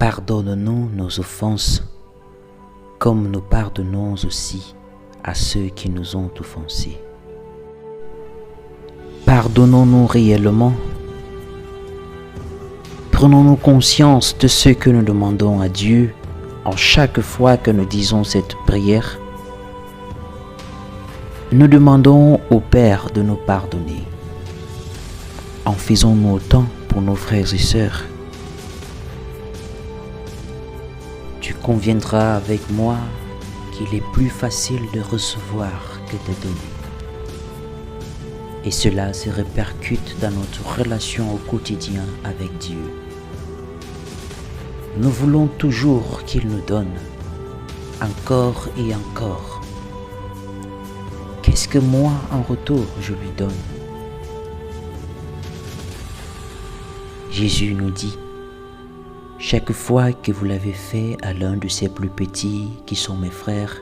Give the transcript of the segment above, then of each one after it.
Pardonne-nous nos offenses, comme nous pardonnons aussi à ceux qui nous ont offensés. Pardonnons-nous réellement. Prenons-nous conscience de ce que nous demandons à Dieu en chaque fois que nous disons cette prière. Nous demandons au Père de nous pardonner. En faisons-nous autant pour nos frères et sœurs. Tu conviendras avec moi qu'il est plus facile de recevoir que de donner. Et cela se répercute dans notre relation au quotidien avec Dieu. Nous voulons toujours qu'il nous donne, encore et encore. Qu'est-ce que moi, en retour, je lui donne? Jésus nous dit, chaque fois que vous l'avez fait à l'un de ces plus petits qui sont mes frères,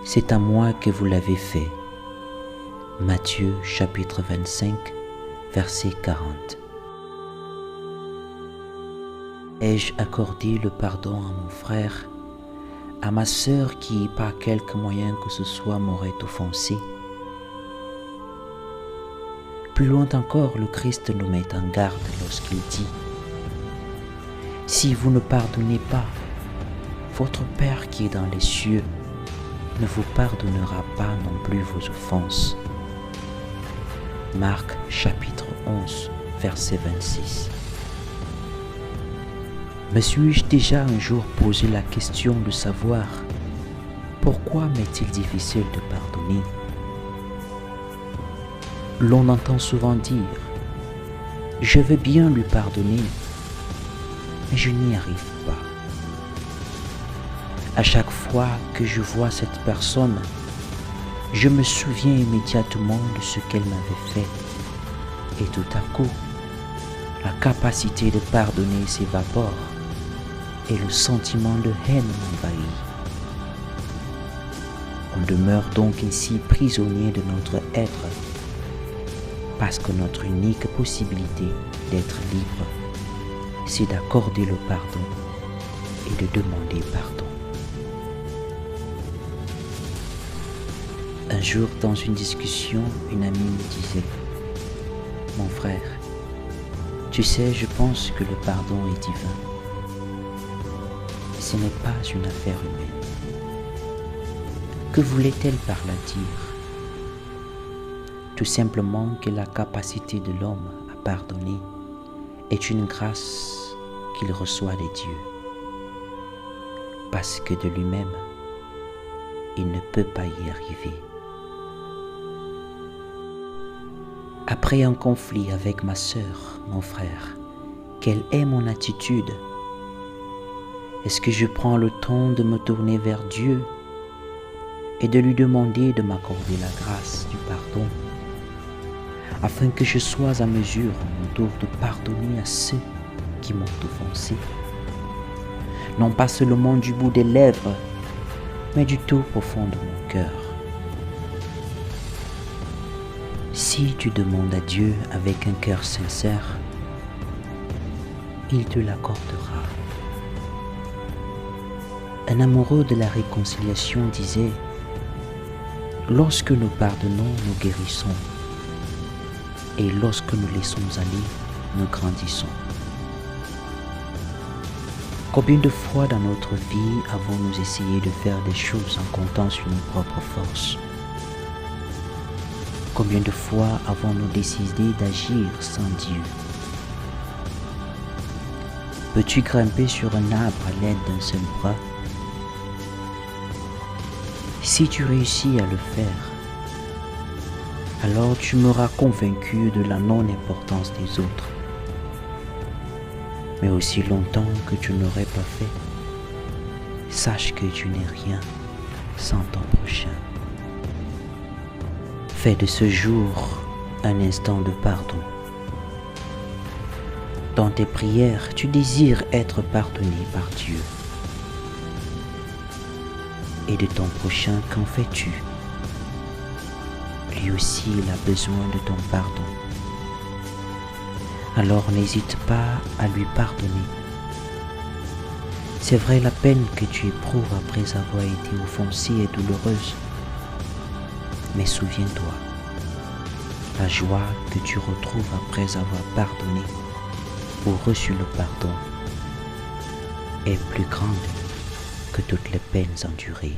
c'est à moi que vous l'avez fait. Matthieu chapitre 25, verset 40. Ai-je accordé le pardon à mon frère, à ma sœur qui, par quelque moyen que ce soit, m'aurait offensé? Plus loin encore, le Christ nous met en garde lorsqu'il dit « Si vous ne pardonnez pas, votre Père qui est dans les cieux ne vous pardonnera pas non plus vos offenses. » Marc chapitre 11, verset 26. Me suis-je déjà un jour posé la question de savoir pourquoi m'est-il difficile de pardonner? L'on entend souvent dire « Je veux bien lui pardonner, mais je n'y arrive pas. » À chaque fois que je vois cette personne, je me souviens immédiatement de ce qu'elle m'avait fait. Et tout à coup, la capacité de pardonner s'évapore et le sentiment de haine m'envahit. On demeure donc ainsi prisonnier de notre être, parce que notre unique possibilité d'être libre, c'est d'accorder le pardon et de demander pardon. Un jour, dans une discussion, une amie me disait « Mon frère, tu sais, je pense que le pardon est divin. Ce n'est pas une affaire humaine. » Que voulait-elle par là dire? Tout simplement que la capacité de l'homme à pardonner est une grâce qu'il reçoit des dieux, parce que de lui-même, il ne peut pas y arriver. Après un conflit avec ma sœur, mon frère, quelle est mon attitude? Est-ce que je prends le temps de me tourner vers Dieu et de lui demander de m'accorder la grâce du pardon, afin que je sois à mesure à mon tour de pardonner à ceux qui m'ont offensé, non pas seulement du bout des lèvres, mais du tout profond de mon cœur? Si tu demandes à Dieu avec un cœur sincère, il te l'accordera. Un amoureux de la réconciliation disait « Lorsque nous pardonnons, nous guérissons, et lorsque nous laissons aller, nous grandissons. » Combien de fois dans notre vie avons-nous essayé de faire des choses en comptant sur nos propres forces? Combien de fois avons-nous décidé d'agir sans Dieu? Peux-tu grimper sur un arbre à l'aide d'un seul bras? Si tu réussis à le faire, alors tu m'auras convaincu de la non-importance des autres. Mais aussi longtemps que tu n'aurais pas fait, sache que tu n'es rien sans ton prochain. Fais de ce jour un instant de pardon. Dans tes prières, tu désires être pardonné par Dieu. Et de ton prochain, qu'en fais-tu? Lui aussi, il a besoin de ton pardon. Alors n'hésite pas à lui pardonner C'est vrai, la peine que tu éprouves après avoir été offensé est douloureuse. Mais souviens-toi, la joie que tu retrouves après avoir pardonné ou reçu le pardon est plus grande que toutes les peines endurées.